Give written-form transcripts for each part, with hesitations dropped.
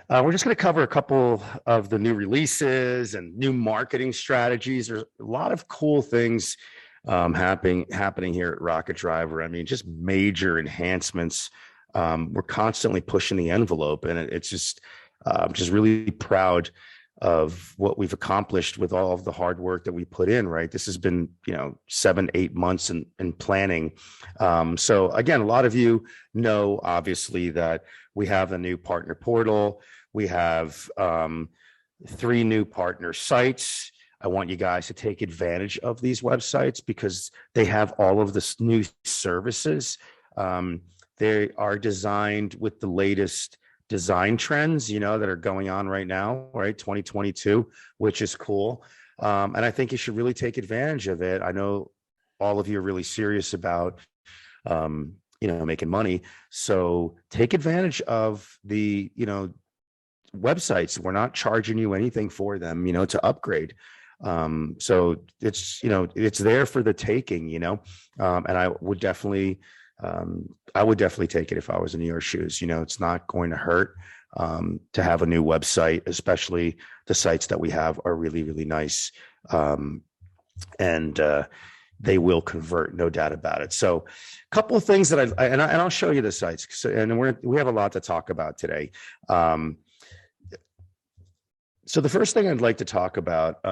We're just going to cover a couple of the new releases and new marketing strategies. There's a lot of cool things happening here at Rocket Driver. I mean, just major enhancements. We're constantly pushing the envelope, and it's just I'm just really proud of what we've accomplished with all of the hard work that we put in. Right, this has been 7-8 months in planning. So again, a lot of you know obviously that we have a new partner portal. We have 3 new partner sites. I want you guys to take advantage of these websites because they have all of this new services. They are designed with the latest design trends, that are going on right now, right? 2022, which is cool. And I think you should really take advantage of it. I know all of you are really serious about, making money. So take advantage of the, websites. We're not charging you anything for them, to upgrade. So it's there for the taking, and I would definitely take it if I was in your shoes. It's not going to hurt to have a new website, especially the sites that we have are really, really nice. And they will convert, no doubt about it. So a couple of things that I'll show you the sites. And we have a lot to talk about today. So the first thing I'd like to talk about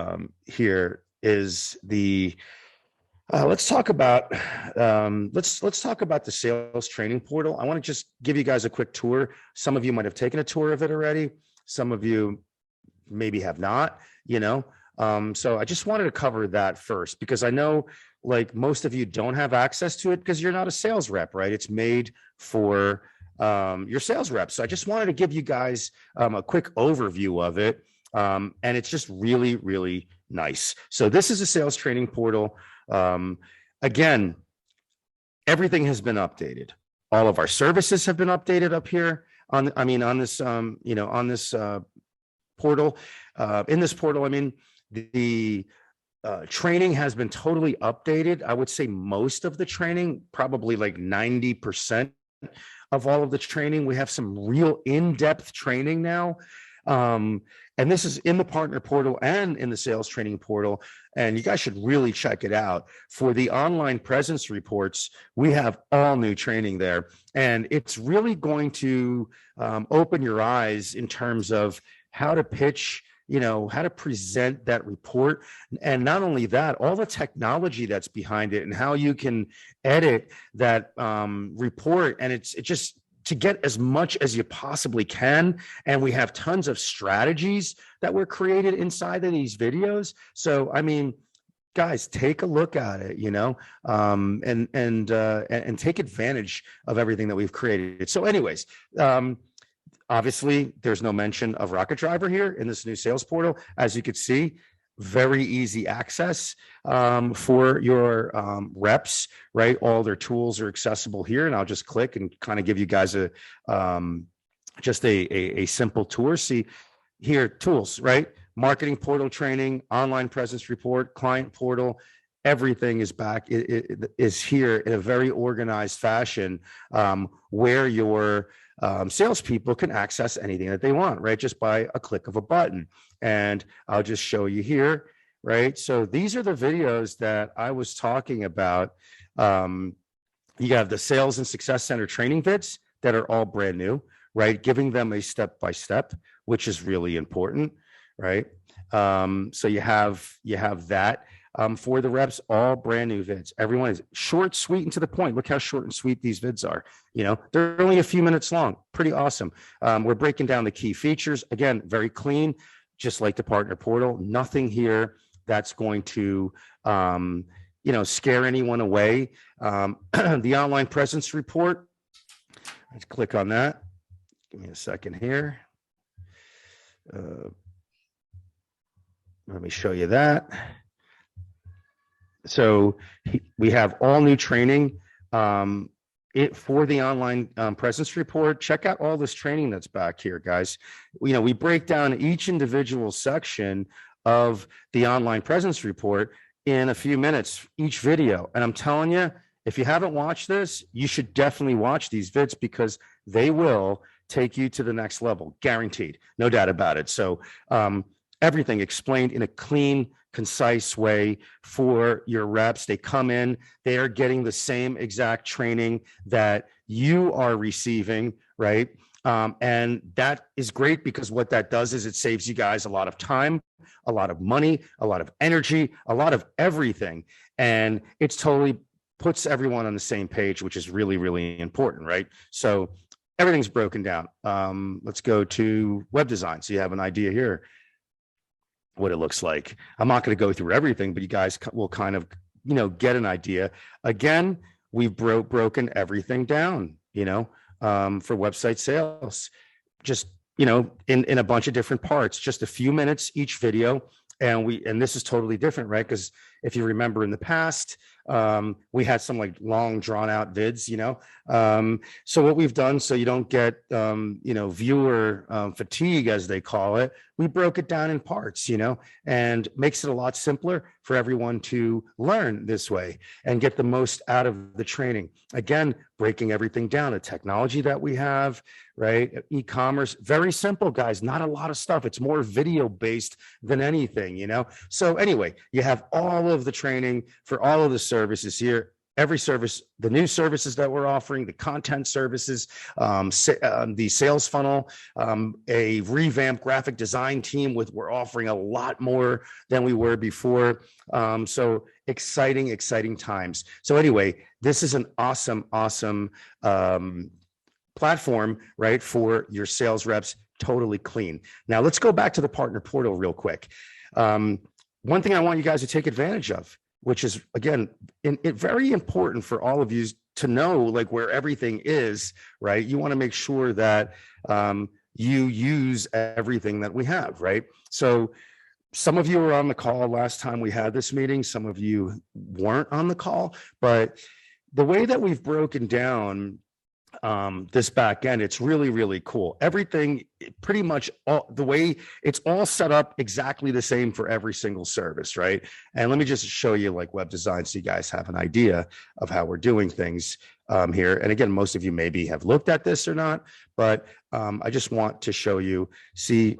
here is let's talk about the sales training portal. I want to just give you guys a quick tour. Some of you might have taken a tour of it already. Some of you maybe have not, So I just wanted to cover that first because I know like most of you don't have access to it because you're not a sales rep, right? It's made for your sales reps. So I just wanted to give you guys a quick overview of it. And it's just really, really nice. So this is a sales training portal. Again, everything has been updated. All of our services have been updated up here on this portal. In this portal, the training has been totally updated. I would say most of the training, probably like 90% of all of the training. We have some real in-depth training now. And this is in the partner portal and in the sales training portal. And you guys should really check it out. For the online presence reports, we have all new training there. And it's really going to open your eyes in terms of how to pitch, how to present that report. And not only that, all the technology that's behind it and how you can edit that report. And it's just to get as much as you possibly can. And we have tons of strategies that were created inside of these videos. So, guys, take a look at it, and take advantage of everything that we've created. So anyways, obviously there's no mention of Rocket Driver here in this new sales portal. As you could see, very easy access for your reps, right? All their tools are accessible here, and I'll just click and kind of give you guys a simple tour. See here, tools, right? Marketing portal training, online presence report, client portal. Everything is back. It is here in a very organized fashion where your salespeople can access anything that they want, right? Just by a click of a button. And I'll just show you here, right? So these are the videos that I was talking about. You have the Sales and Success Center training vids that are all brand new, right? Giving them a step-by-step, which is really important, right? So you have that. For the reps, all brand new vids. Everyone is short, sweet, and to the point. Look how short and sweet these vids are. They're only a few minutes long. Pretty awesome. We're breaking down the key features. Again, very clean, just like the partner portal. Nothing here that's going to, scare anyone away. The online presence report. Let's click on that. Give me a second here. Let me show you that. So we have all new training for the online presence report. Check out all this training that's back here, guys. We break down each individual section of the online presence report in a few minutes, each video. And I'm telling you, if you haven't watched this, you should definitely watch these vids because they will take you to the next level, guaranteed, no doubt about it. So everything explained in a clean, concise way for your reps. They come in, they are getting the same exact training that you are receiving, right? And that is great, because what that does is it saves you guys a lot of time, a lot of money, a lot of energy, a lot of everything. And it's totally puts everyone on the same page, which is really, really important, right? So everything's broken down. Let's go to web design, so you have an idea here what it looks like. I'm not going to go through everything, but you guys will kind of, get an idea. Again, we've broken everything down, for website sales, just, in a bunch of different parts, just a few minutes each video. And this is totally different, right? Because if you remember in the past, we had some like long drawn out vids, so what we've done, so you don't get, viewer fatigue, as they call it, we broke it down in parts, and makes it a lot simpler for everyone to learn this way and get the most out of the training. Again, breaking everything down, the technology that we have, right? E-commerce, very simple, guys, not a lot of stuff. It's more video based than anything, So anyway, you have all of the training for all of the services here. Every service, the new services that we're offering, the content services, the sales funnel, a revamped graphic design team we're offering a lot more than we were before. So exciting times. So anyway, this is an awesome platform, right, for your sales reps, totally clean. Now let's go back to the partner portal real quick. One thing I want you guys to take advantage of, which is, again, very important for all of you to know, like, where everything is, right? You want to make sure that you use everything that we have, right? So some of you were on the call last time we had this meeting. Some of you weren't on the call, but the way that we've broken down this back end, it's really, really cool. Everything, pretty much the way it's all set up exactly the same for every single service, right? And let me just show you like web design so you guys have an idea of how we're doing things here. And again, most of you maybe have looked at this or not, but I just want to show you, see,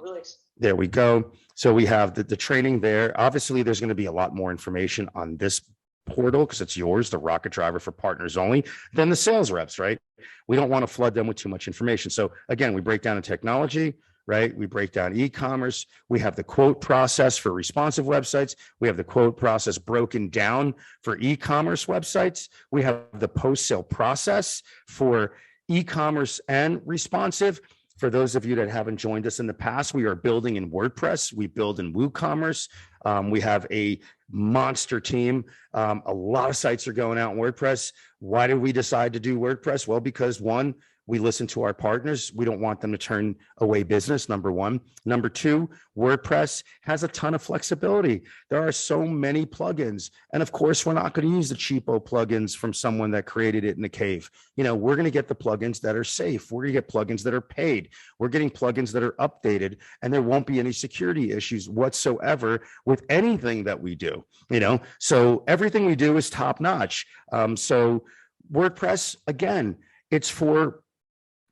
there we go. So we have the training there. Obviously, there's going to be a lot more information on this portal because it's yours, the Rocket Driver for partners only, than the sales reps, right? We don't want to flood them with too much information. So again, we break down the technology, right? We break down e-commerce. We have the quote process for responsive websites. We have the quote process broken down for e-commerce websites. We have the post-sale process for e-commerce and responsive. For those of you that haven't joined us in the past, we are building in WordPress. We build in WooCommerce. We have a monster team. A lot of sites are going out in WordPress. Why did we decide to do WordPress? Well, because one, we listen to our partners. We don't want them to turn away business, number one. Number two, WordPress has a ton of flexibility. There are so many plugins. And of course, we're not going to use the cheapo plugins from someone that created it in a cave. We're going to get the plugins that are safe. We're going to get plugins that are paid. We're getting plugins that are updated, and there won't be any security issues whatsoever with anything that we do, So everything we do is top notch. So WordPress, again, it's for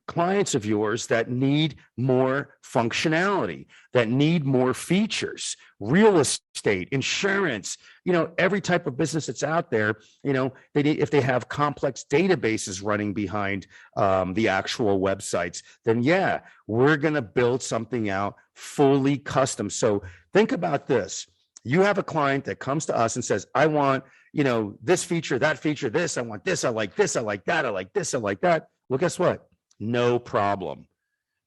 clients of yours that need more functionality, that need more features, real estate, insurance, every type of business that's out there, they need, if they have complex databases running behind the actual websites, then yeah, we're going to build something out fully custom. So think about this. You have a client that comes to us and says, I want, this feature, that feature, this, I want this, I like this, I like that, I like this, I like that. Well, guess what? No problem.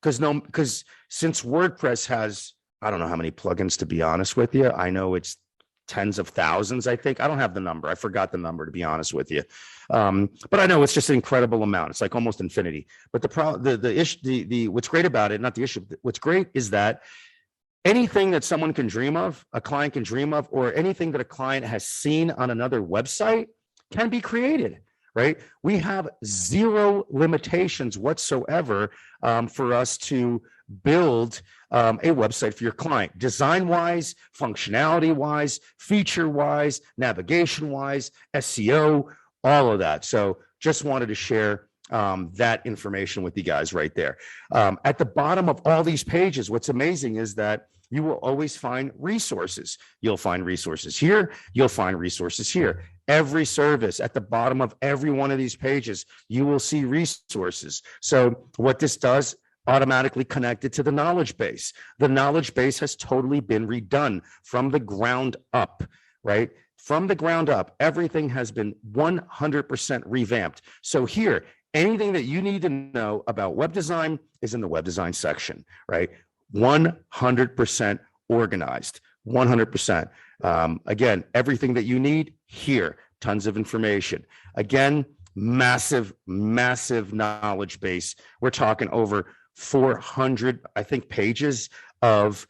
Because since WordPress has, I don't know how many plugins, to be honest with you. I know it's tens of thousands, I think. I don't have the number. I forgot the number, to be honest with you. But I know it's just an incredible amount. It's like almost infinity. But the issue, what's great about it, not the issue, what's great is that anything that someone can dream of, a client can dream of, or anything that a client has seen on another website can be created. Right? We have zero limitations whatsoever for us to build a website for your client, design-wise, functionality-wise, feature-wise, navigation-wise, SEO, all of that. So just wanted to share that information with you guys right there. At the bottom of all these pages, what's amazing is that you will always find resources. You'll find resources here. You'll find resources here. Every service at the bottom of every one of these pages, you will see resources. So what this does, automatically connected to the knowledge base. The knowledge base has totally been redone from the ground up, right? From the ground up, everything has been 100% revamped. So here, anything that you need to know about web design is in the web design section, right? 100% organized, 100%. Again, everything that you need here, tons of information. Again, massive knowledge base. We're talking over 400, I think, pages of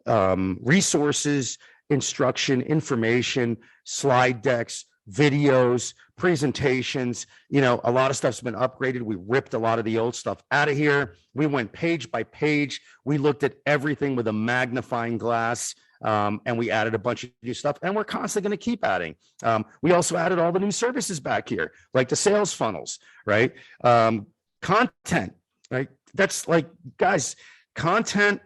resources, instruction, information, slide decks, videos, presentations. You know, a lot of stuff's been upgraded. We ripped a lot of the old stuff out of here. We went page by page. We looked at everything with a magnifying glass, and we added a bunch of new stuff, and we're constantly going to keep adding. We also added all the new services back here, like the sales funnels, right? Content, right? That's like, guys, content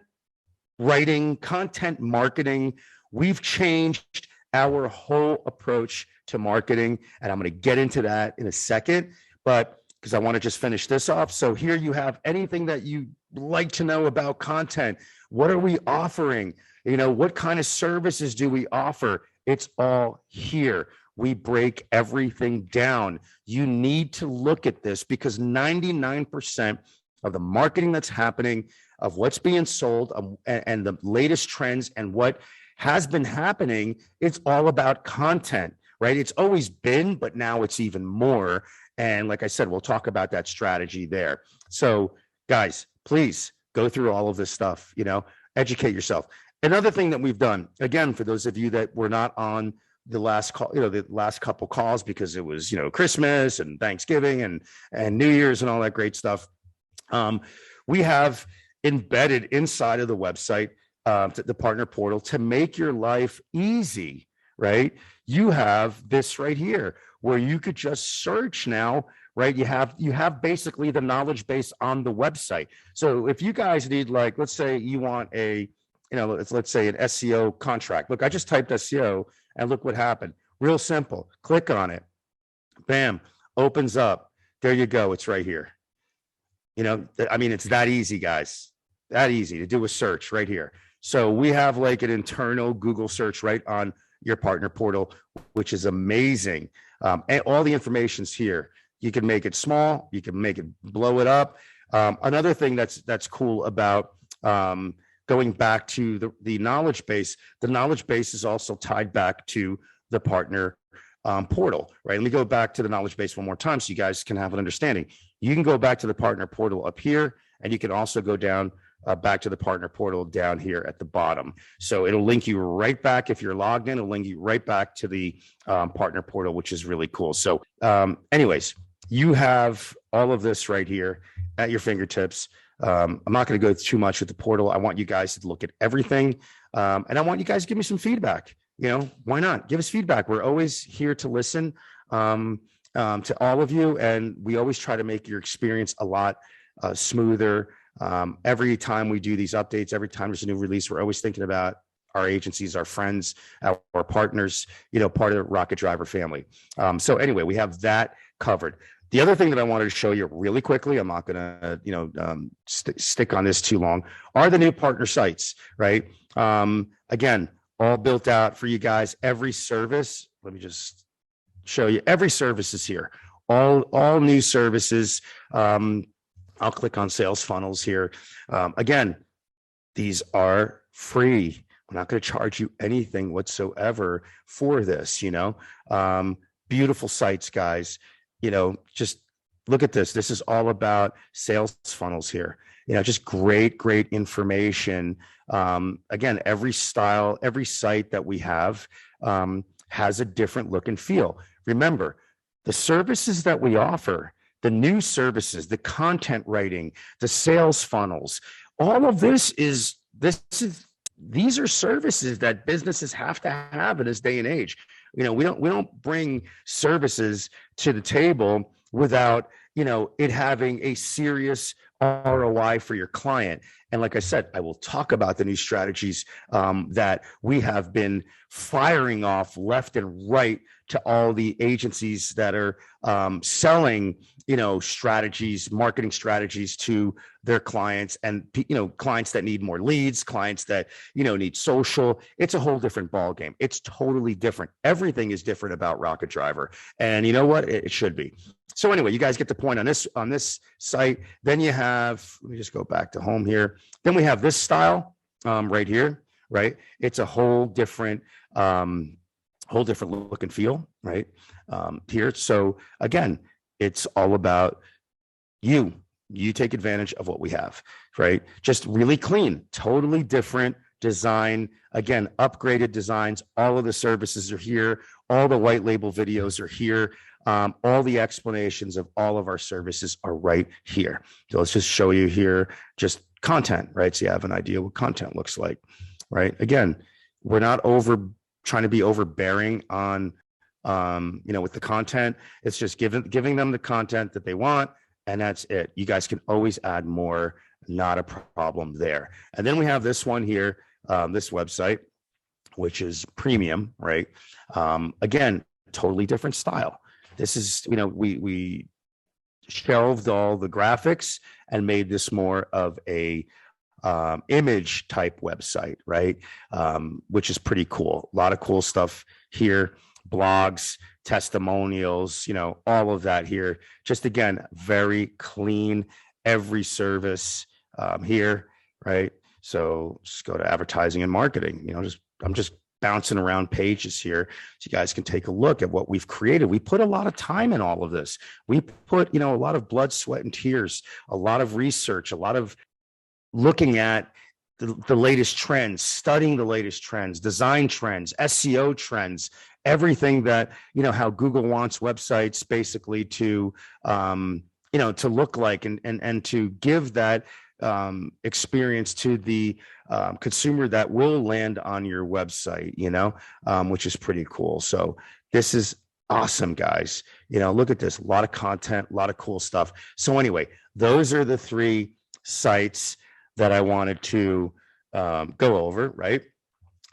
writing, content marketing. We've changed our whole approach to marketing, and I'm going to get into that in a second, but because I want to just finish this off. So here you have anything that you like to know about content. What are we offering? You know, what kind of services do we offer? It's all here. We break everything down. You need to look at this because 99% of the marketing that's happening, of what's being sold, and the latest trends and what has been happening, it's all about content, right? It's always been, but now it's even more. And like I said, we'll talk about that strategy there. So guys, please go through all of this stuff, you know, educate yourself. Another thing that we've done, again, for those of you that were not on the last call, you know, the last couple calls, because it was, you know, Christmas and Thanksgiving and New Year's and all that great stuff. We have embedded inside of the website, the partner portal, to make your life easy, right? You have this right here where you could just search now, right? You have basically the knowledge base on the website. So if you guys need, like, let's say you want a, you know, let's say an SEO contract. Look, I just typed SEO and look what happened. Real simple. Click on it. Bam, opens up. There you go. It's right here. You know, I mean, it's that easy, guys. That easy to do a search right here. So we have like an internal Google search right on your partner portal, which is amazing. And all the information's here. You can make it small. You can make it, blow it up. Another thing that's cool about going back to the knowledge base, the knowledge base is also tied back to the partner portal, right? Let me go back to the knowledge base one more time so you guys can have an understanding. You can go back to the partner portal up here, and you can also go down back to the partner portal down here at the bottom. So it'll link you right back. If you're logged in, it'll link you right back to the partner portal, which is really cool. So anyways, you have all of this right here at your fingertips. I'm not going to go too much with the portal. I want you guys to look at everything. And I want you guys to give me some feedback. You know, why not? Give us feedback. We're always here to listen to all of you. And we always try to make your experience a lot smoother. Every time we do these updates, every time there's a new release, we're always thinking about our agencies, our friends, our partners, you know, part of the Rocket Driver family. So anyway, we have that covered. The other thing that I wanted to show you really quickly, I'm not going to, you know, stick on this too long, are the new partner sites, right? Again, all built out for you guys. Every service, let me just show you. Every service is here. All new services. I'll click on sales funnels here. Again, these are free. I'm not going to charge you anything whatsoever for this, you know. Beautiful sites, guys. You know, just look at this. This is all about sales funnels here. You know, just great information. Again, every style, every site that we have has a different look and feel. Remember, the services that we offer, the new services, the content writing, the sales funnels, all of these are services that businesses have to have in this day and age. You know, we don't bring services to the table without, it having a serious ROI for your client. And like I said, I will talk about the new strategies that we have been firing off left and right to all the agencies that are selling, strategies, marketing strategies to their clients, and clients that need more leads, clients that need social. It's a whole different ball game. It's totally different. Everything is different about Rocket Driver, and you know what? It should be. So anyway, you guys get the point on this site. Then you have, let me just go back to home here. Then we have this style right here, right? It's a whole different look and feel, right? Here. So again, it's all about you take advantage of what we have, right? Just really clean, totally different design. Again, upgraded designs. All of the services are here. All the white label videos are here. All the explanations of all of our services are right here. So let's just show you here just content, right? So you have an idea what content looks like, right? Again, we're not trying to be overbearing on, with the content. It's just giving them the content that they want, and that's it. You guys can always add more, not a problem there. And then we have this one here, this website, which is premium, right? Again, totally different style. This is, we shelved all the graphics and made this more of a image type website, right? Which is pretty cool. A lot of cool stuff here, blogs, testimonials, all of that here. Just again, very clean, every service here, right? So just go to advertising and marketing, I'm just bouncing around pages here so you guys can take a look at what we've created. We put a lot of time in all of this. We put, a lot of blood, sweat, and tears, a lot of research, a lot of looking at the latest trends, studying the latest trends, design trends, SEO trends, everything that, how Google wants websites basically to, to look like and to give that experience to the consumer that will land on your website, which is pretty cool. So this is awesome, guys. Look at this, a lot of content, a lot of cool stuff. So anyway, those are the 3 sites that I wanted to go over, right?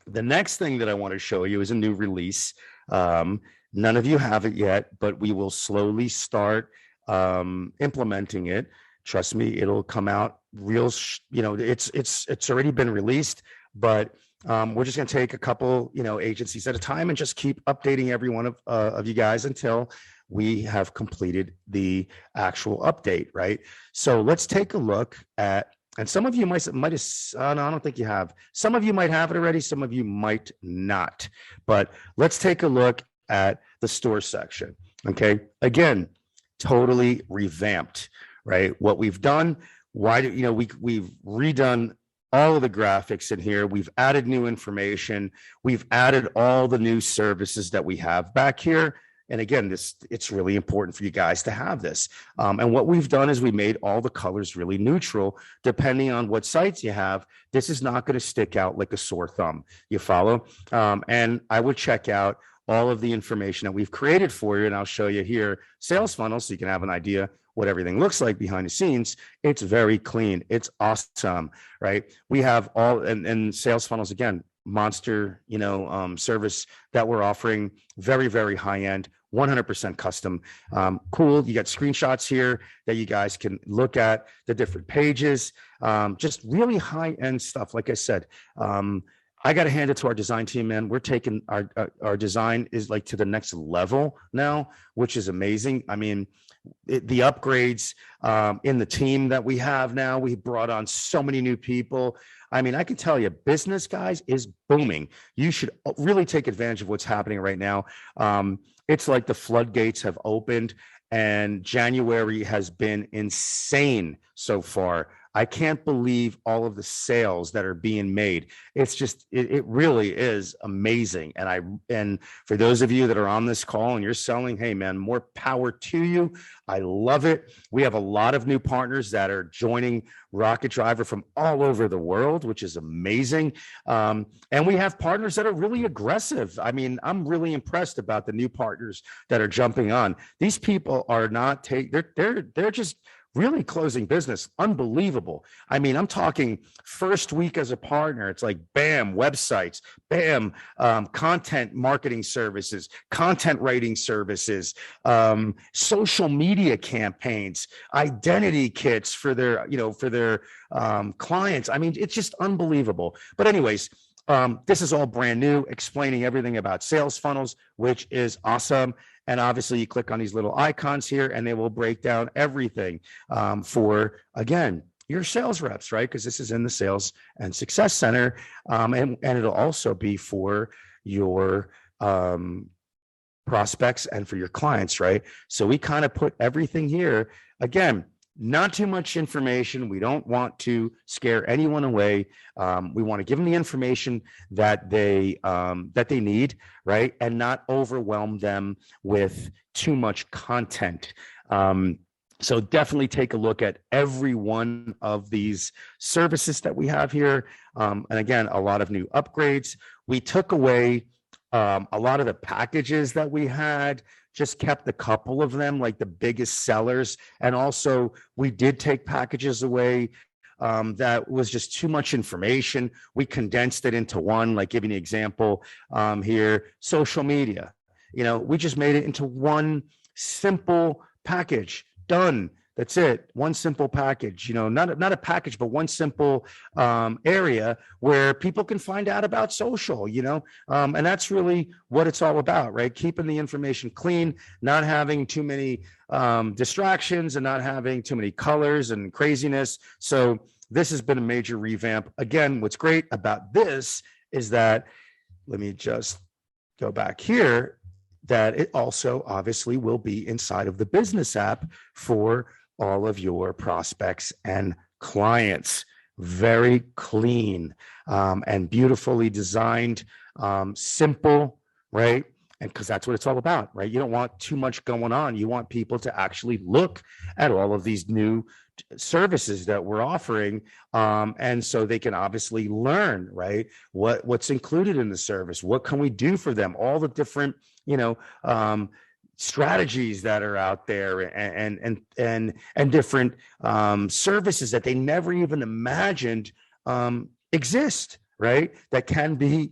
The next thing that I want to show you is a new release. None of you have it yet, but we will slowly start implementing it. Trust me, it'll come out real, it's already been released, but we're just going to take a couple, agencies at a time and just keep updating every one of you guys until we have completed the actual update, right? So let's take a look at, and some of you might have, no, I don't think you have. Some of you might have it already. Some of you might not, but let's take a look at the store section. Okay. Again, totally revamped, right? What we've done, we've redone all of the graphics in here. We've added new information. We've added all the new services that we have back here. And again, it's really important for you guys to have this. And what we've done is we made all the colors really neutral, depending on what sites you have. This is not going to stick out like a sore thumb. You follow? And I would check out all of the information that we've created for you. And I'll show you here, sales funnel, so you can have an idea what everything looks like behind the scenes. It's very clean. It's awesome, right? We have all, and sales funnels, again, monster, service that we're offering, very, very high end, 100% custom. Cool. You got screenshots here that you guys can look at the different pages, just really high end stuff. Like I said, I got to hand it to our design team, man. We're taking our design is like to the next level now, which is amazing. I mean, the upgrades in the team that we have now, we brought on so many new people. I mean, I can tell you, business, guys, is booming. You should really take advantage of what's happening right now. It's like the floodgates have opened, and January has been insane so far I can't believe all of the sales that are being made. It's just, it really is amazing. And for those of you that are on this call and you're selling, hey man, more power to you. I love it. We have a lot of new partners that are joining Rocket Driver from all over the world, which is amazing. And we have partners that are really aggressive. I mean, I'm really impressed about the new partners that are jumping on. These people are not they're just really closing business. Unbelievable. I mean, I'm talking first week as a partner, it's like bam, websites, bam, content marketing services, content writing services, social media campaigns, identity kits for their, clients. I mean, it's just unbelievable. But anyways, this is all brand new, explaining everything about sales funnels, which is awesome. And obviously you click on these little icons here and they will break down everything for, again, your sales reps, right? Because this is in the Sales and Success Center. And it'll also be for your prospects and for your clients, right? So we kind of put everything here. Again, not too much information. We don't want to scare anyone away. We want to give them the information that they need, right, and not overwhelm them with too much content. So definitely take a look at every one of these services that we have here. And again, a lot of new upgrades. We took away a lot of the packages that we had. Just kept a couple of them, like the biggest sellers. And also we did take packages away that was just too much information. We condensed it into one, like giving an example here, social media. We just made it into one simple package. Done. That's it. One simple package, not a package, but one simple area where people can find out about social, and that's really what it's all about, right? Keeping the information clean, not having too many distractions and not having too many colors and craziness. So this has been a major revamp. Again, what's great about this is that, let me just go back here, that it also obviously will be inside of the business app for all of your prospects and clients. Very clean and beautifully designed, simple, right? And because that's what it's all about, right? You don't want too much going on. You want people to actually look at all of these new services that we're offering, and so they can obviously learn, right, what's included in the service, what can we do for them, all the different strategies that are out there, and different services that they never even imagined exist, right, that can be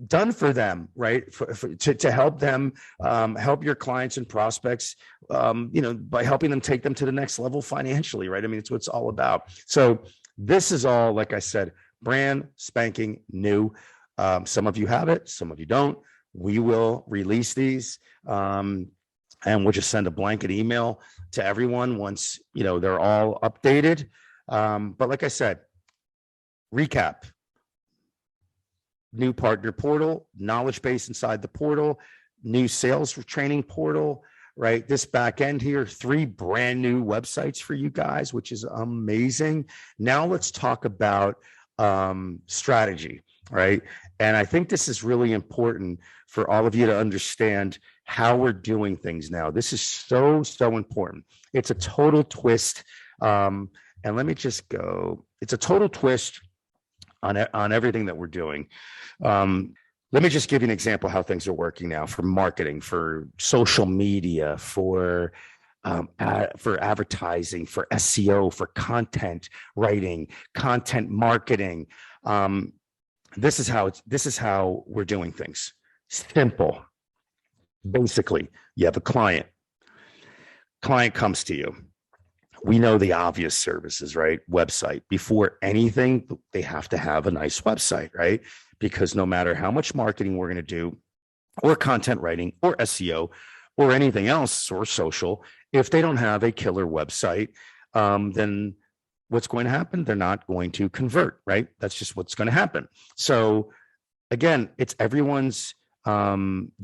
done for them, right, to help them, help your clients and prospects, by helping them take them to the next level financially, right? I mean, it's what it's all about. So this is all, like I said, brand spanking new. Some of you have it, some of you don't. We will release these, and we'll just send a blanket email to everyone once, they're all updated. But like I said, recap: new partner portal, knowledge base inside the portal, new sales training portal, right? This back end here, 3 brand new websites for you guys, which is amazing. Now let's talk about strategy, right? And I think this is really important for all of you to understand how we're doing things now. This is so important. It's a total twist. And let me just go. It's a total twist on everything that we're doing. Let me just give you an example how things are working now for marketing, for social media, for advertising, for SEO, for content writing, content marketing. This is how we're doing things. Simple. Basically, you have a client. Client comes to you. We know the obvious services, right? Website. Before anything, they have to have a nice website, right? Because no matter how much marketing we're going to do, or content writing, or SEO, or anything else, or social, if they don't have a killer website, then what's going to happen? They're not going to convert, right? That's just what's going to happen. So again, it's everyone's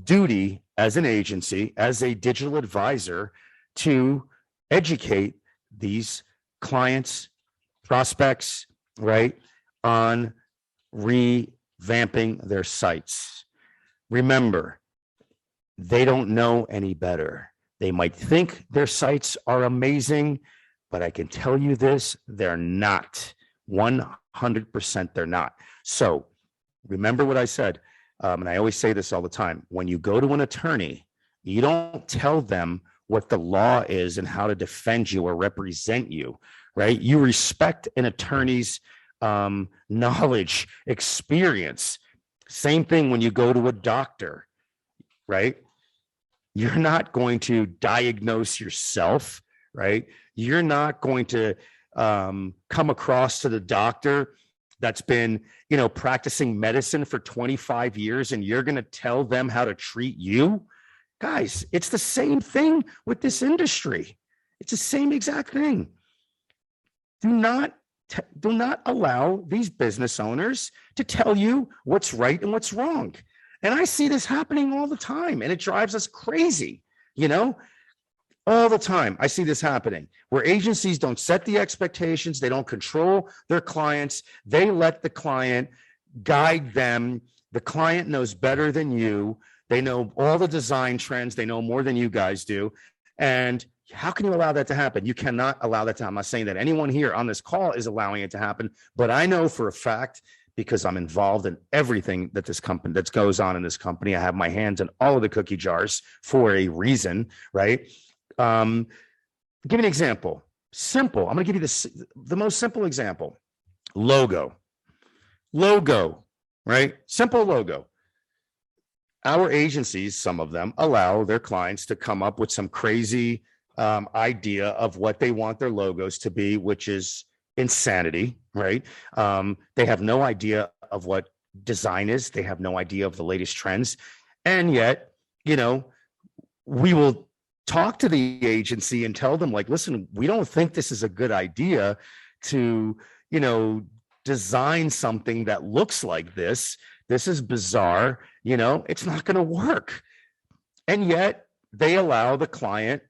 duty as an agency, as a digital advisor, to educate these clients, prospects, right, on revamping their sites. Remember, they don't know any better. They might think their sites are amazing, but I can tell you this, they're not. 100% they're not. So remember what I said, and I always say this all the time. When you go to an attorney, you don't tell them what the law is and how to defend you or represent you, right? You respect an attorney's knowledge, experience. Same thing when you go to a doctor, right? You're not going to diagnose yourself, right? You're not going to come across to the doctor that's been, practicing medicine for 25 years and you're going to tell them how to treat you. Guys, it's the same thing with this industry. It's the same exact thing. Do not allow these business owners to tell you what's right and what's wrong. And I see this happening all the time, and it drives us crazy, all the time. I see this happening where agencies don't set the expectations. They don't control their clients. They let the client guide them. The client knows better than you. They know all the design trends. They know more than you guys do. And how can you allow that to happen? You cannot allow that to happen. I'm not saying that anyone here on this call is allowing it to happen, but I know for a fact, because I'm involved in everything that goes on in this company. I have my hands in all of the cookie jars for a reason, right? Give me an example. Simple. I'm going to give you the most simple example. Logo, right? Simple logo. Our agencies, some of them, allow their clients to come up with some crazy idea of what they want their logos to be, which is insanity, right? They have no idea of what design is. They have no idea of the latest trends. And yet, we will talk to the agency and tell them, like, listen, we don't think this is a good idea to, design something that looks like this. This is bizarre. It's not going to work. And yet they allow the client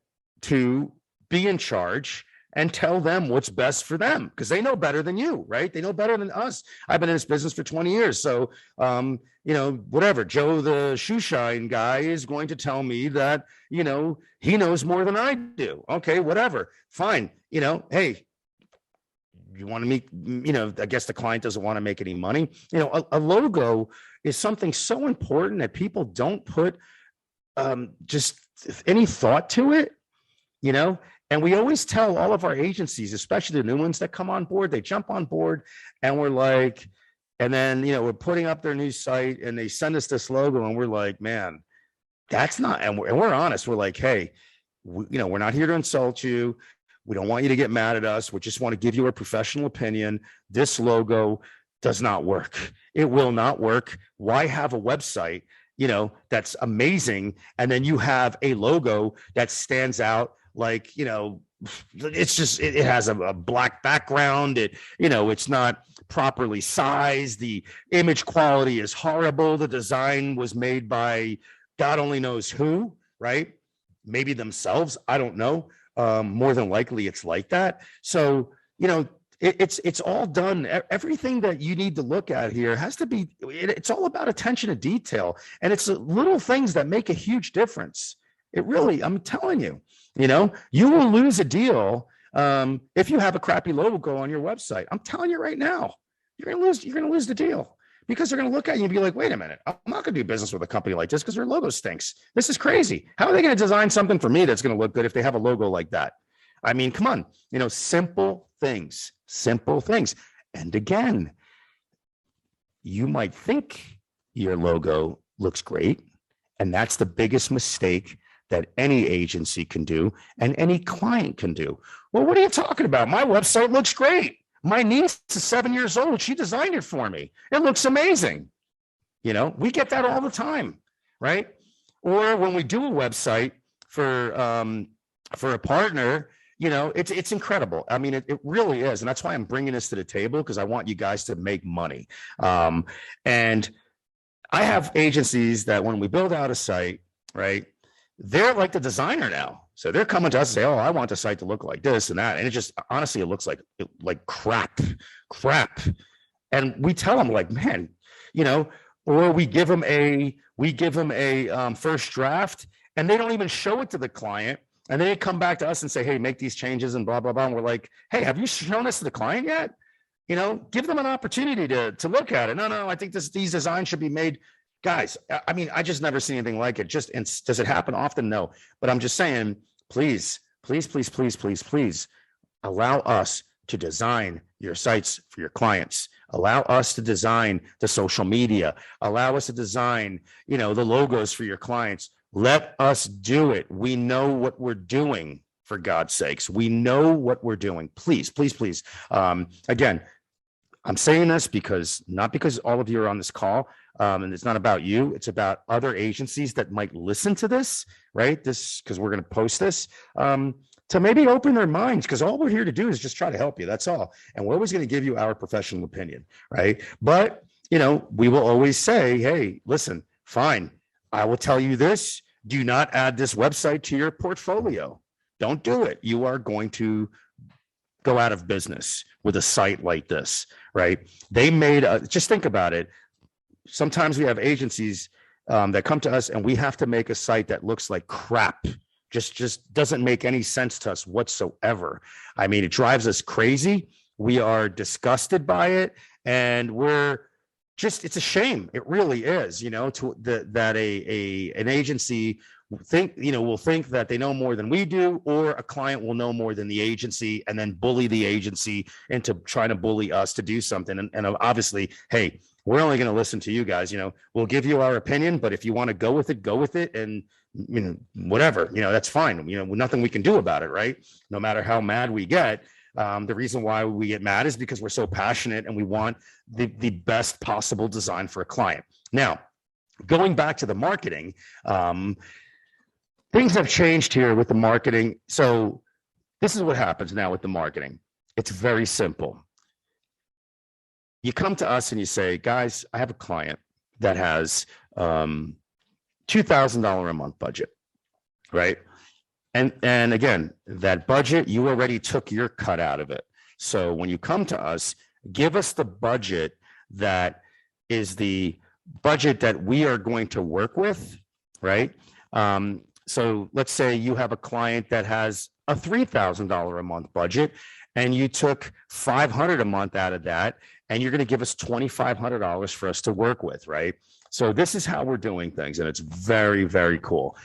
to be in charge and tell them what's best for them, because they know better than you, right? They know better than us. I've been in this business for 20 years. So, whatever, Joe, the shoe shine guy, is going to tell me that, he knows more than I do. Okay, whatever. Fine. Hey, you want to make, I guess the client doesn't want to make any money. A logo is something so important that people don't put just any thought to it, And we always tell all of our agencies, especially the new ones that come on board, they jump on board and we're like, and then, we're putting up their new site and they send us this logo and we're like, man, that's not, and we're honest. We're like, hey, we're not here to insult you. We don't want you to get mad at us. We just want to give you a professional opinion. This logo does not work. It will not work. Why have a website, that's amazing, and then you have a logo that stands out like, it's just, it has a black background. It's not properly sized. The image quality is horrible. The design was made by God only knows who, right? Maybe themselves. I don't know. More than likely it's like that. So, it's all done. Everything that you need to look at here has to be, it's all about attention to detail. And it's little things that make a huge difference. It really, I'm telling you, you will lose a deal if you have a crappy logo on your website. I'm telling you right now, you're going to lose the deal. Because they're going to look at you and be like, wait a minute, I'm not going to do business with a company like this because their logo stinks. This is crazy. How are they going to design something for me that's going to look good if they have a logo like that? I mean, come on, simple things. And again, you might think your logo looks great. And that's the biggest mistake that any agency can do and any client can do. Well, what are you talking about? My website looks great. My niece is 7 years old. She designed it for me. It looks amazing. We get that all the time, right? Or when we do a website for a partner, it's incredible. I mean, it really is. And that's why I'm bringing this to the table, because I want you guys to make money. And I have agencies that when we build out a site, right, they're like the designer now. So they're coming to us and say, oh, I want the site to look like this and that. And it just, honestly, it looks like crap. And we tell them like, man, or we give them a first draft and they don't even show it to the client. And they come back to us and say, hey, make these changes and blah, blah, blah. And we're like, hey, have you shown this to the client yet? Give them an opportunity to look at it. No, I think these designs should be made. Guys, I mean, I just never seen anything like it. Does it happen often? No. But I'm just saying, please allow us to design your sites for your clients. Allow us to design the social media. Allow us to design, the logos for your clients. Let us do it. We know what we're doing, for God's sakes. We know what we're doing. Please. Again, I'm saying this not because all of you are on this call, and it's not about you. It's about other agencies that might listen to this, right? Because we're going to post this, to maybe open their minds, because all we're here to do is just try to help you. That's all. And we're always going to give you our professional opinion, right? But, we will always say, hey, listen, fine. I will tell you this. Do not add this website to your portfolio. Don't do it. You are going to go out of business with a site like this, right? They just think about it. Sometimes we have agencies that come to us and we have to make a site that looks like crap. Just doesn't make any sense to us whatsoever. I mean, it drives us crazy. We are disgusted by it, and it's a shame. It really is, that an agency will think that they know more than we do, or a client will know more than the agency and then bully the agency into trying to bully us to do something. And obviously, hey, we're only going to listen to you guys. We'll give you our opinion, but if you want to go with it, and whatever, that's fine. Nothing we can do about it, right? No matter how mad we get. The reason why we get mad is because we're so passionate and we want the best possible design for a client. Now, going back to the marketing, things have changed here with the marketing. So this is what happens now with the marketing. It's very simple. You come to us and you say, guys, I have a client that has $2,000 a month budget, right? And again, that budget, you already took your cut out of it. So when you come to us, give us the budget that is the budget that we are going to work with, right? So let's say you have a client that has a $3,000 a month budget, and you took $500 a month out of that, and you're going to give us $2,500 for us to work with, right? So this is how we're doing things, and it's very, very cool.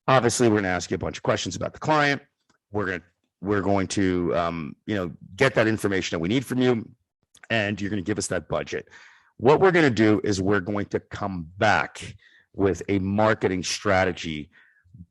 Obviously, we're going to ask you a bunch of questions about the client. We're going to get that information that we need from you, and you're going to give us that budget. What we're going to do is we're going to come back with a marketing strategy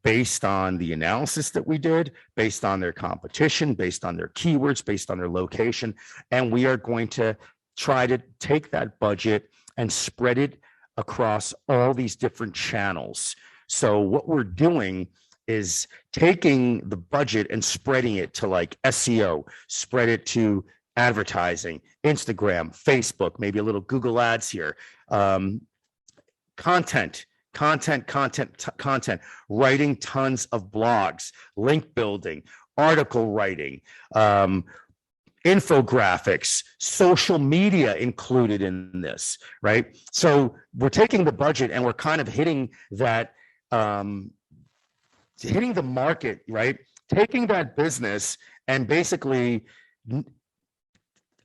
based on the analysis that we did, based on their competition, based on their keywords, based on their location, and we are going to try to take that budget and spread it across all these different channels. So what we're doing is taking the budget and spreading it to like SEO, spread it to advertising, Instagram, Facebook, maybe a little Google ads here, content, writing tons of blogs, link building, article writing, infographics, social media included in this, right? So we're taking the budget and we're kind of hitting that, hitting the market, right? Taking that business and basically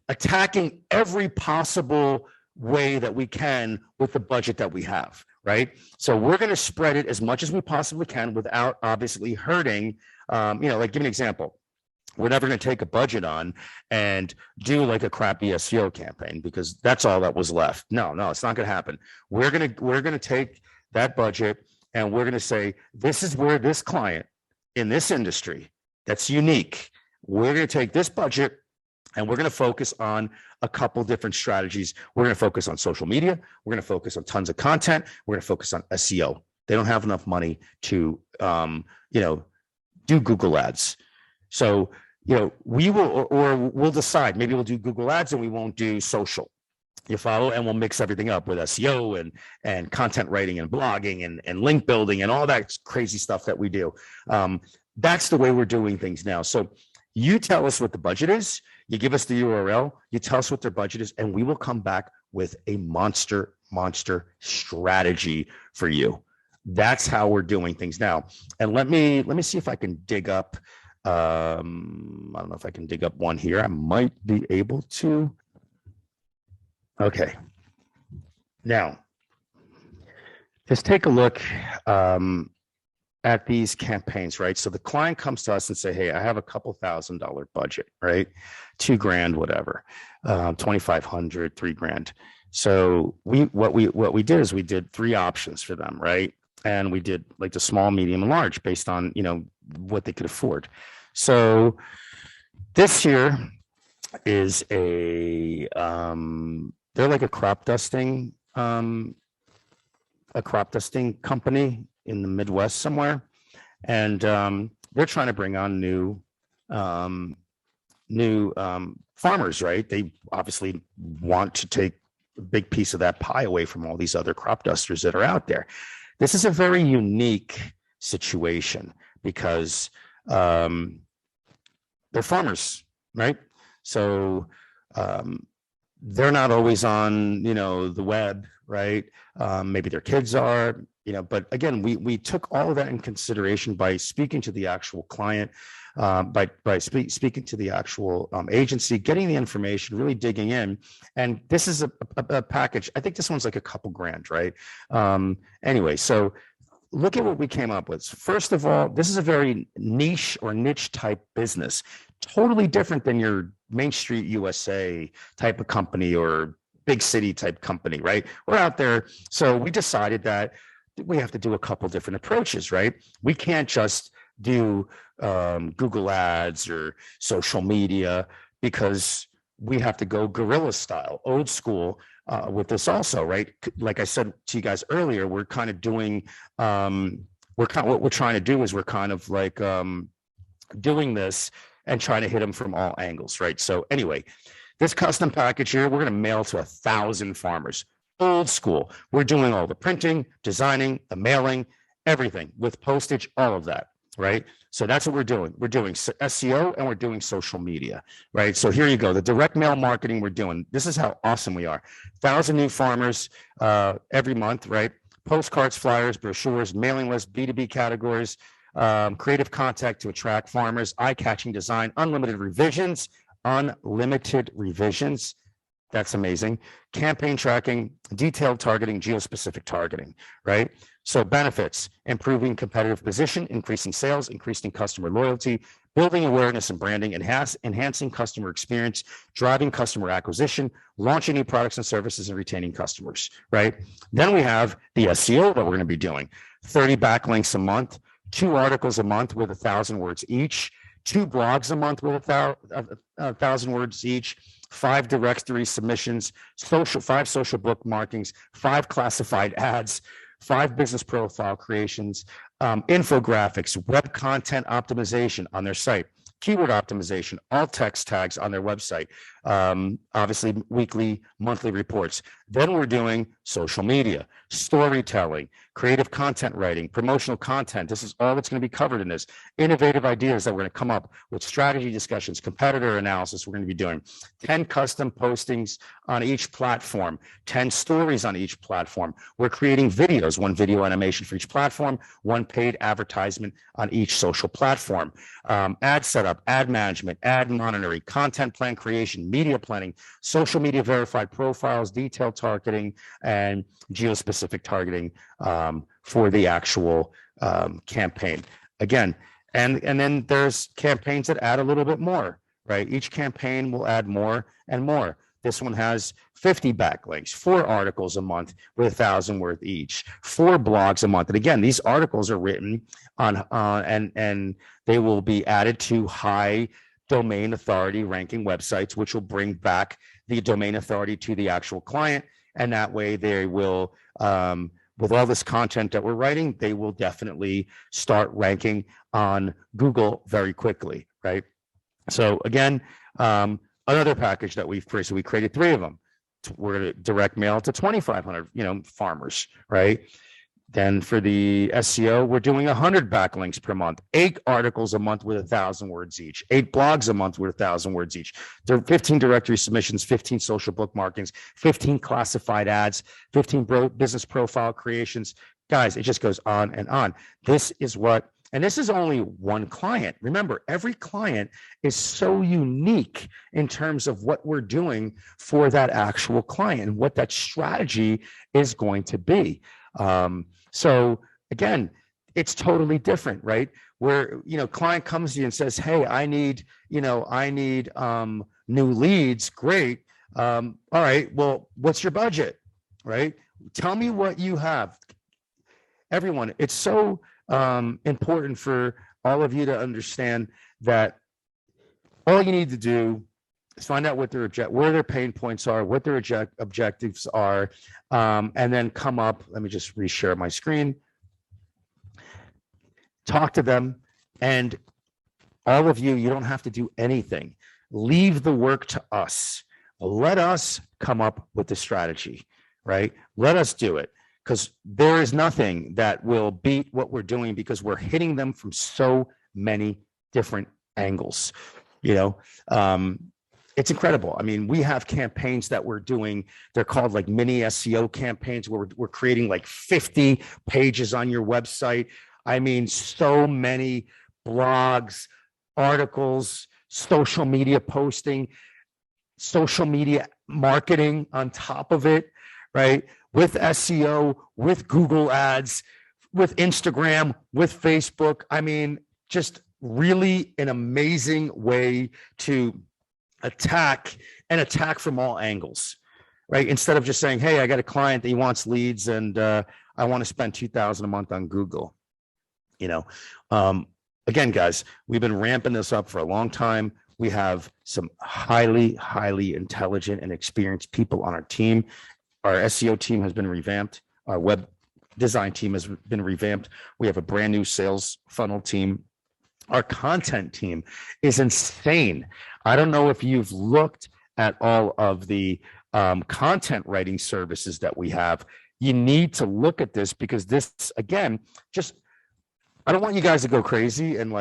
attacking every possible way that we can with the budget that we have, right? So we're going to spread it as much as we possibly can without obviously hurting, like give an example. We're never going to take a budget on and do like a crappy SEO campaign because that's all that was left. No, it's not going to happen. We're going to take that budget and we're going to say, this is where this client in this industry that's unique, we're going to take this budget and we're going to focus on a couple different strategies. We're going to focus on social media. We're going to focus on tons of content. We're going to focus on SEO. They don't have enough money to, do Google ads. So, we will, or we'll decide, maybe we'll do Google ads and we won't do social, You follow, and we'll mix everything up with SEO and content writing and blogging and link building and all that crazy stuff that we do. That's the way we're doing things now. So you tell us what the budget is, you give us the URL, you tell us what their budget is, and we will come back with a monster strategy for you. That's how we're doing things now. And let me see if I can dig up. I don't know if I can dig up one here. I might be able to. Okay. Now, just take a look at these campaigns, right? So the client comes to us and say, hey, I have a couple $1,000 budget, right? $2,000, whatever, 2,500, $3,000. So what we did is we did 3 options for them, right? And we did like the small, medium, and large based on, what they could afford. So this here is they're like a crop dusting company in the Midwest somewhere. And they're trying to bring on new farmers, right? They obviously want to take a big piece of that pie away from all these other crop dusters that are out there. This is a very unique situation because they're farmers, right? So they're not always on, the web, right? Maybe their kids are, but again, we took all of that in consideration by speaking to the actual client, by speaking to the actual agency, getting the information, really digging in. And this is a package. I think this one's like a couple grand, right? Anyway, so look at what we came up with. First of all, this is a very niche type business, totally different than your Main Street USA type of company or big city type company, right? We're out there. So we decided that we have to do a couple different approaches, right? We can't just do Google ads or social media because we have to go guerrilla style, old school with this also, right? Like I said to you guys earlier, we're kind of doing, what we're trying to do is we're kind of like doing this and trying to hit them from all angles, right? So anyway, this custom package here, we're going to mail to 1,000 farmers, old school. We're doing all the printing, designing, the mailing, everything with postage, all of that, right? So that's what we're doing. We're doing SEO and we're doing social media, right? So here you go. The direct mail marketing we're doing. This is how awesome we are. 1,000 new farmers every month, right? Postcards, flyers, brochures, mailing lists, B2B categories, creative content to attract farmers, eye-catching design, unlimited revisions. That's amazing. Campaign tracking, detailed targeting, geospecific targeting, right? So benefits, improving competitive position, increasing sales, increasing customer loyalty, building awareness and branding, enhancing customer experience, driving customer acquisition, launching new products and services, and retaining customers, right? Then we have the SEO that we're going to be doing. 30 backlinks a month, 2 articles a month with 1,000 words each, 2 blogs a month with 1,000 words each, 5 directory submissions, 5 social bookmarkings, 5 classified ads, 5 business profile creations, infographics, web content optimization on their site, keyword optimization, alt text tags on their website, obviously weekly, monthly reports. Then we're doing social media, storytelling, creative content writing, promotional content. This is all that's going to be covered in this. Innovative ideas that we're going to come up with, strategy discussions, competitor analysis. We're going to be doing 10 custom postings on each platform, 10 stories on each platform. We're creating videos, 1 video animation for each platform, 1 paid advertisement on each social platform. Ad setup, ad management, ad monitoring, content plan creation, media planning, social media verified profiles, detailed targeting, and geospecific targeting for the actual campaign. Again, and then there's campaigns that add a little bit more, right? Each campaign will add more and more. This one has 50 backlinks, 4 articles a month with 1,000 worth each, 4 blogs a month. And again, these articles are written on and they will be added to high domain authority ranking websites, which will bring back the domain authority to the actual client. And that way they will, with all this content that we're writing, they will definitely start ranking on Google very quickly, right? So again, another package that we've created, so we created 3 of them. we're going to direct mail to 2,500, farmers, right? Then for the SEO, we're doing 100 backlinks per month, 8 articles a month with 1,000 words each, 8 blogs a month with 1,000 words each. There are 15 directory submissions, 15 social bookmarkings, 15 classified ads, 15 business profile creations. Guys, it just goes on and on. This is only one client. Remember, every client is so unique in terms of what we're doing for that actual client and what that strategy is going to be. So again, it's totally different, right? Where, client comes to you and says, hey, I need new leads. Great. All right. Well, what's your budget? Right? Tell me what you have. Everyone, it's so important for all of you to understand that all you need to do is find out what where their pain points are, what their objectives are, and then come up. Let me just reshare my screen. Talk to them, and all of you don't have to do anything. Leave the work to us. Let us come up with the strategy, right? Let us do it, because there is nothing that will beat what we're doing, because we're hitting them from so many different angles. It's incredible. I mean, we have campaigns that we're doing. They're called like mini SEO campaigns, where we're creating like 50 pages on your website. I mean, so many blogs, articles, social media posting, social media marketing on top of it, right? With SEO, with Google ads, with Instagram, with Facebook. I mean, just really an amazing way to attack from all angles, right? Instead of just saying, hey, I got a client that he wants leads and I want to spend $2,000 a month on Google. Again, guys, we've been ramping this up for a long time. We have some highly, highly intelligent and experienced people on our team. Our SEO team has been revamped. Our web design team has been revamped. We have a brand new sales funnel team. Our content team is insane. I don't know if you've looked at all of the content writing services that we have. You need to look at this, because this, again, I don't want you guys to go crazy, and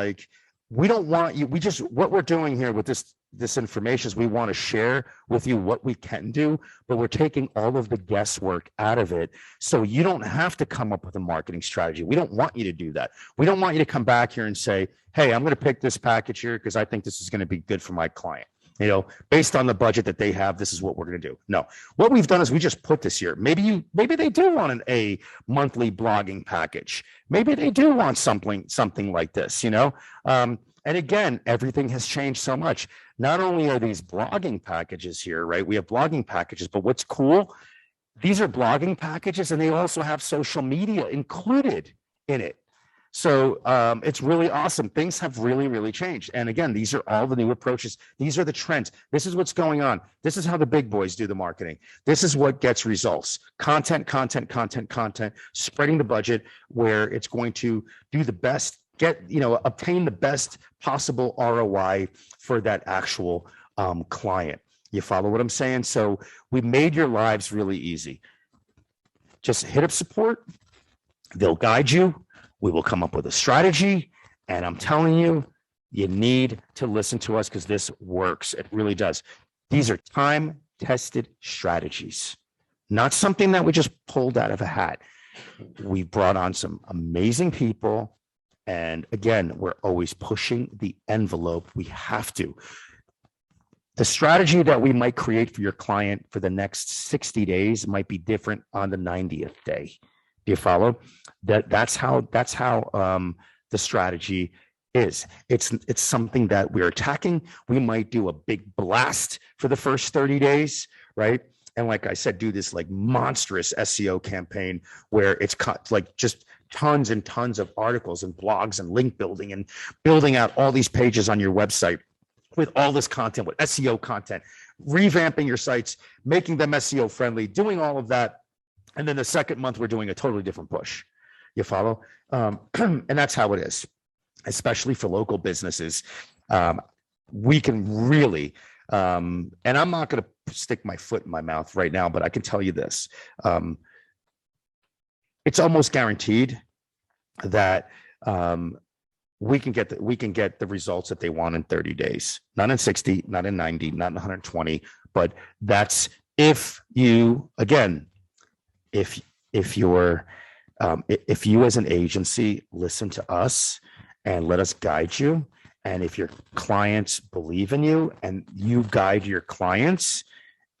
we don't want you. What we're doing here with this information is we want to share with you what we can do, but we're taking all of the guesswork out of it, so you don't have to come up with a marketing strategy. We don't want you to do that. We don't want you to come back here and say, hey, I'm going to pick this package here because I think this is going to be good for my client. Based on the budget that they have, this is what we're going to do. No, what we've done is we just put this here. Maybe they do want a monthly blogging package. Maybe they do want something like this, And again, everything has changed so much. Not only are these blogging packages here, right? We have blogging packages, but what's cool, these are blogging packages and they also have social media included in it. So it's really awesome. Things have really, really changed. And again, these are all the new approaches. These are the trends. This is what's going on. This is how the big boys do the marketing. This is what gets results. Content, spreading the budget where it's going to do the best, obtain the best possible ROI for that actual client. You follow what I'm saying? So we made your lives really easy. Just hit up support. They'll guide you. We will come up with a strategy, and I'm telling you, you need to listen to us because this works. It really does. These are time-tested strategies, not something that we just pulled out of a hat. We brought on some amazing people, and again, we're always pushing the envelope. We have to. The strategy that we might create for your client for the next 60 days might be different on the 90th day. Do you follow? That's how the strategy is. It's something that we're attacking. We might do a big blast for the first 30 days, right? And like I said, do this like monstrous SEO campaign where it's like just tons and tons of articles and blogs and link building and building out all these pages on your website with all this content, with SEO content, revamping your sites, making them SEO friendly, doing all of that. And then the second month, we're doing a totally different push. You follow? And that's how it is, especially for local businesses. We can really, and I'm not going to stick my foot in my mouth right now, but I can tell you this. It's almost guaranteed that we can get the results that they want in 30 days, not in 60, not in 90, not in 120, but that's if you, again, if you're if you as an agency listen to us and let us guide you, and if your clients believe in you and you guide your clients,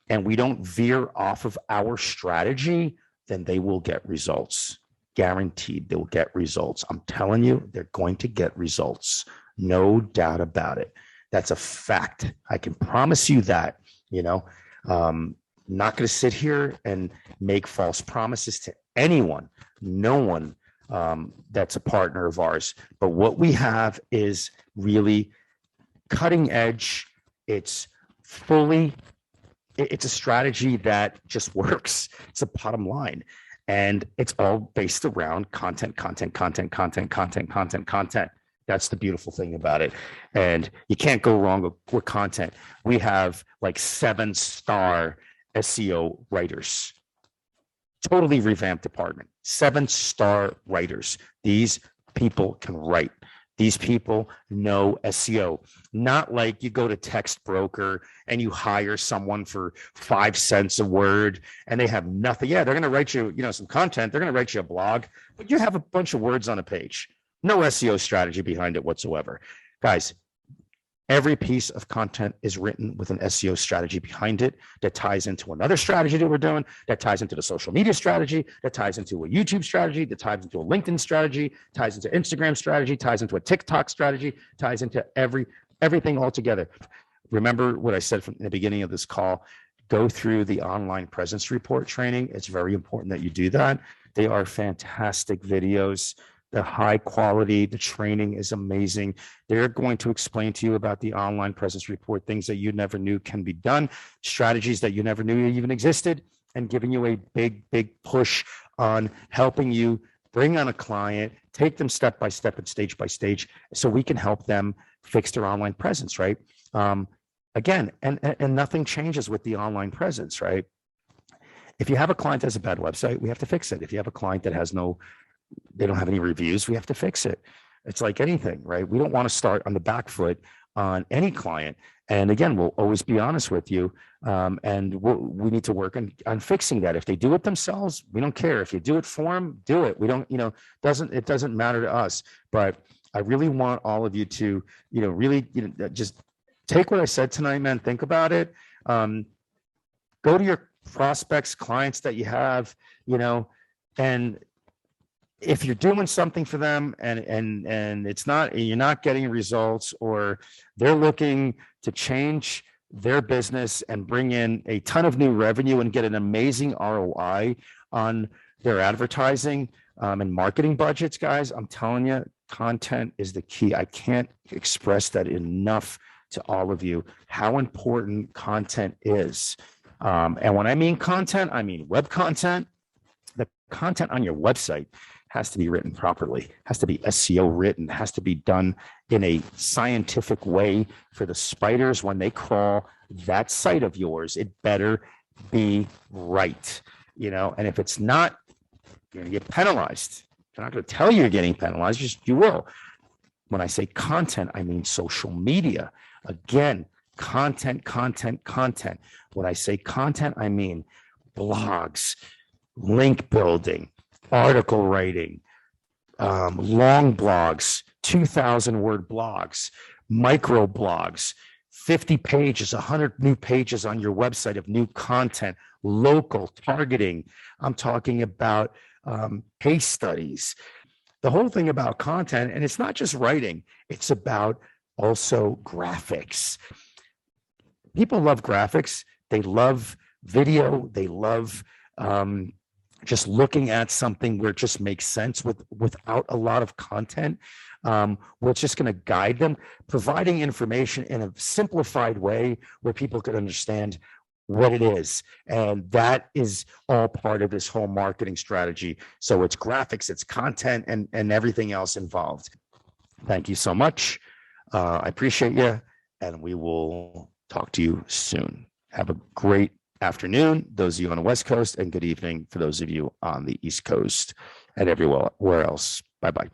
and we don't veer off of our strategy, then they will get results. Guaranteed they'll get results. I'm telling you, they're going to get results. No doubt about it. That's a fact. I can promise you that, not going to sit here and make false promises to anyone, no one that's a partner of ours. But what we have is really cutting edge. It's a strategy that just works. It's a bottom line. And it's all based around content. That's the beautiful thing about it. And you can't go wrong with content. We have like 7-star SEO writers, totally revamped department, 7-star writers. These people can write. These people know SEO, not like you go to Text Broker and you hire someone for 5 cents a word and they have nothing. Yeah, they're going to write you, some content. They're going to write you a blog, but you have a bunch of words on a page. No SEO strategy behind it whatsoever. Guys, every piece of content is written with an SEO strategy behind it that ties into another strategy that we're doing, that ties into the social media strategy, that ties into a YouTube strategy, that ties into a LinkedIn strategy, ties into Instagram strategy, ties into a TikTok strategy, ties into everything all together. Remember what I said from the beginning of this call, go through the online presence report training. It's very important that you do that. They are fantastic videos. The high quality, the training is amazing. They're going to explain to you about the online presence report, things that you never knew can be done, strategies that you never knew even existed, and giving you a big push on helping you bring on a client, take them step by step and stage by stage, so we can help them fix their online presence, right? Again, and nothing changes with the online presence, right? If you have a client that has a bad website, we have to fix it. If you have a client that has they don't have any reviews, we have to fix it. It's like anything, right? We don't want to start on the back foot on any client. And again, we'll always be honest with you. And we need to work on fixing that. If they do it themselves, we don't care. If you do it for them, do it. We don't, it doesn't matter to us. But I really want all of you to, really, just take what I said tonight, man. Think about it. Go to your prospects, clients that you have, and if you're doing something for them and you're not getting results, or they're looking to change their business and bring in a ton of new revenue and get an amazing ROI on their advertising and marketing budgets, guys, I'm telling you, content is the key. I can't express that enough to all of you, how important content is. And when I mean content, I mean web content. The content on your website has to be written properly, has to be SEO written, has to be done in a scientific way for the spiders when they crawl that site of yours. It better be right, and if it's not, you're going to get penalized. They're not going to tell you you're getting penalized, just you will. When I say content, I mean social media. Again, content. When I say content, I mean blogs, link building, article writing, long blogs, 2,000-word blogs, micro blogs, 50 pages, 100 new pages on your website of new content, local targeting. I'm talking about case studies. The whole thing about content, and it's not just writing, it's about also graphics. People love graphics. They love video. They love just looking at something where it just makes sense without a lot of content, where it's just going to guide them, providing information in a simplified way where people could understand what it is. And that is all part of this whole marketing strategy. So it's graphics, it's content, and everything else involved. Thank you so much. I appreciate you, and we will talk to you soon. Have a great afternoon, those of you on the West Coast, and good evening for those of you on the East Coast and everywhere else. Bye-bye.